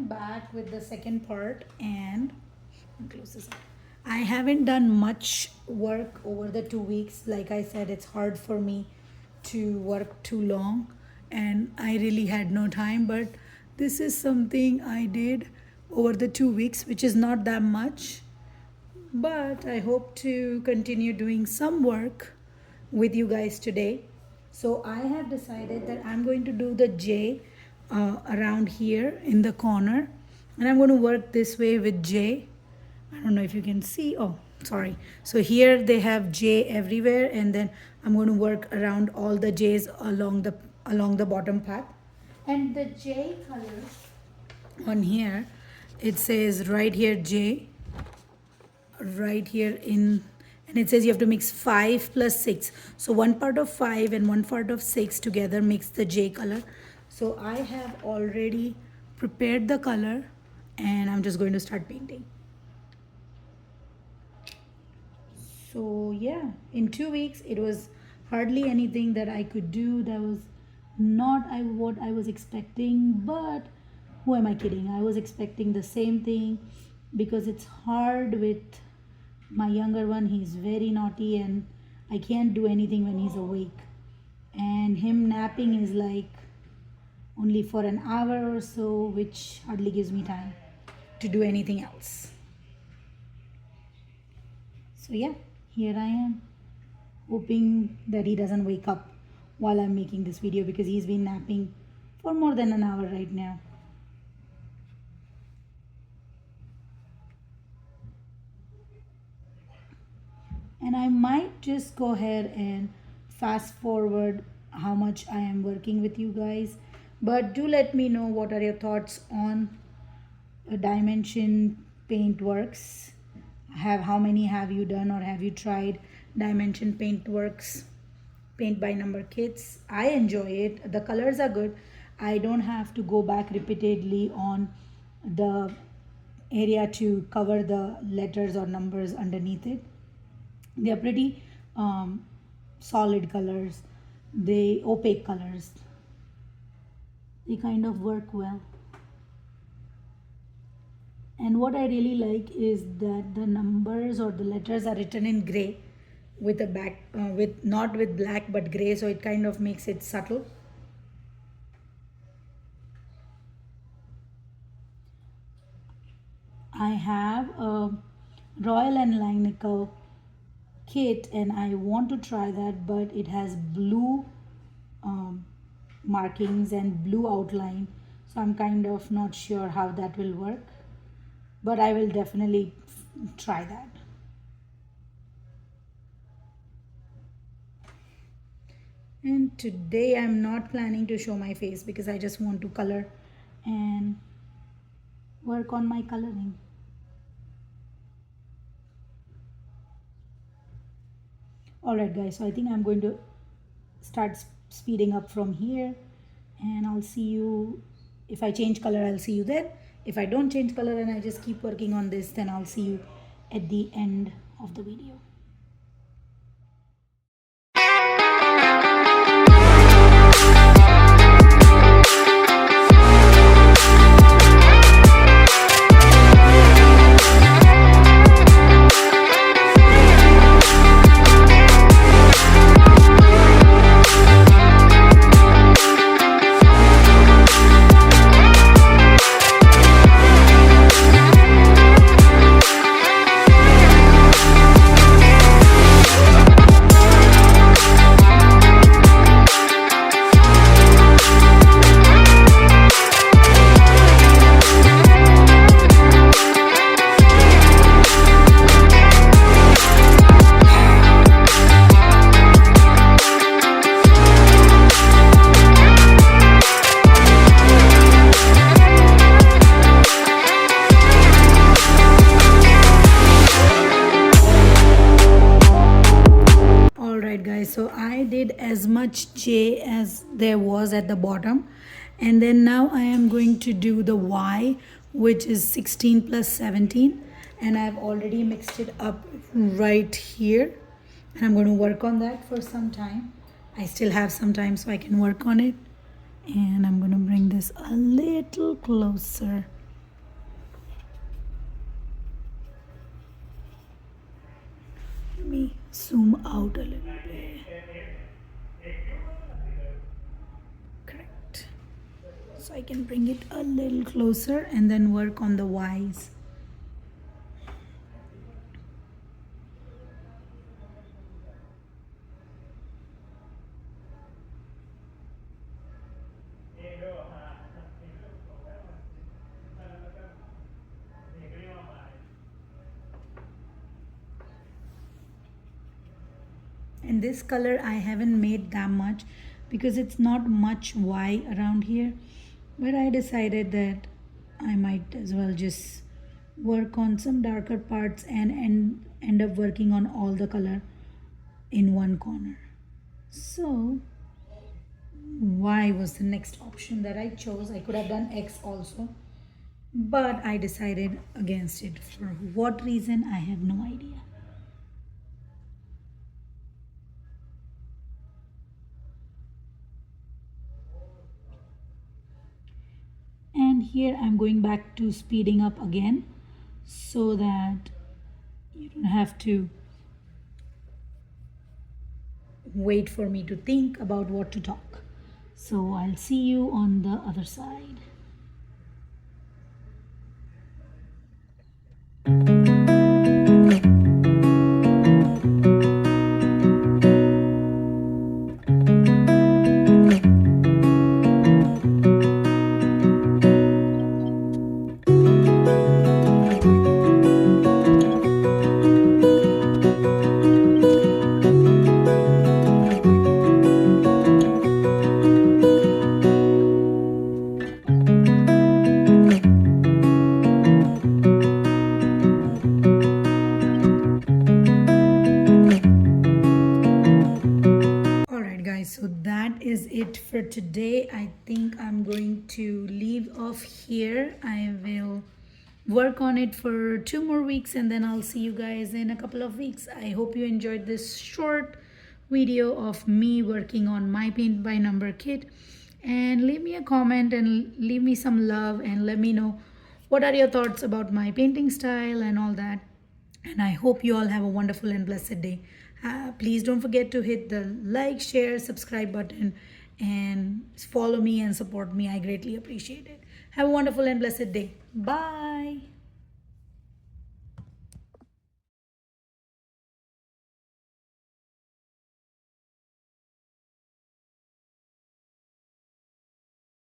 back with the second part, and close this up. I haven't done much work over the 2 weeks. Like I said, it's hard for me to work too long, and I really had no time. But this is something I did over the 2 weeks, which is not that much. But I hope to continue doing some work with you guys today. So I have decided that I'm going to do the J around here in the corner, and I'm going to work this way with J. I don't know if you can see. Oh, sorry. So here they have J everywhere, and then I'm going to work around all the J's along the bottom path. And the J color on here, it says right here J, right here in, and it says you have to mix 5 plus 6. So one part of 5 and one part of 6 together makes the J color. So I have already prepared the color, and I'm just going to start painting. So yeah, in 2 weeks it was hardly anything that I could do. That was not what I was expecting, but who am I kidding? I was expecting the same thing, because it's hard with my younger one. He's very naughty, and I can't do anything when he's awake, and him napping is like only for an hour or so, which hardly gives me time to do anything else. So yeah, here I am, hoping that he doesn't wake up while I'm making this video, because he's been napping for more than an hour right now. And I might just go ahead and fast forward how much I am working with you guys. But do let me know what are your thoughts on Dimension Paintworks. How many have you done, or have you tried Dimension Paintworks paint by number kits? I enjoy it. The colors are good. I don't have to go back repeatedly on the area to cover the letters or numbers underneath it. They are pretty solid colors. They opaque colors. They kind of work well. And what I really like is that the numbers or the letters are written in gray with a back with not with black but gray, so it kind of makes it subtle. I have a Royal and Langnickel kit, and I want to try that, but it has blue markings and blue outline, so I'm kind of not sure how that will work, but I will definitely try that. And today I'm not planning to show my face, because I just want to color and work on my coloring. Alright guys, so I think I'm going to start speeding up from here, and I'll see you. If I change color, I'll see you then. If I don't change color and I just keep working on this, then I'll see you at the end of the video. So I did as much J as there was at the bottom, and then now I am going to do the Y, which is 16 plus 17, and I've already mixed it up right here, and I'm going to work on that for some time. I still have some time, so I can work on it, and I'm going to bring this a little closer me zoom out a little bit. Correct. So I can bring it a little closer and then work on the Y's. And this color I haven't made that much because it's not much Y around here, but I decided that I might as well just work on some darker parts and end up working on all the color in one corner. So Y was the next option that I chose. I could have done X also, but I decided against it. For what reason, I have no idea. And here I'm going back to speeding up again so that you don't have to wait for me to think about what to talk. So I'll see you on the other side. Alright guys, so that is it for today. I think I'm going to leave off here. I will work on it for 2 more weeks and then I'll see you guys in a couple of weeks. I hope you enjoyed this short video of me working on my paint by number kit, and leave me a comment and leave me some love and let me know what are your thoughts about my painting style and all that. And I hope you all have a wonderful and blessed day. Please don't forget to hit the like, share, subscribe button and follow me and support me. I greatly appreciate it. Have a wonderful and blessed day. Bye.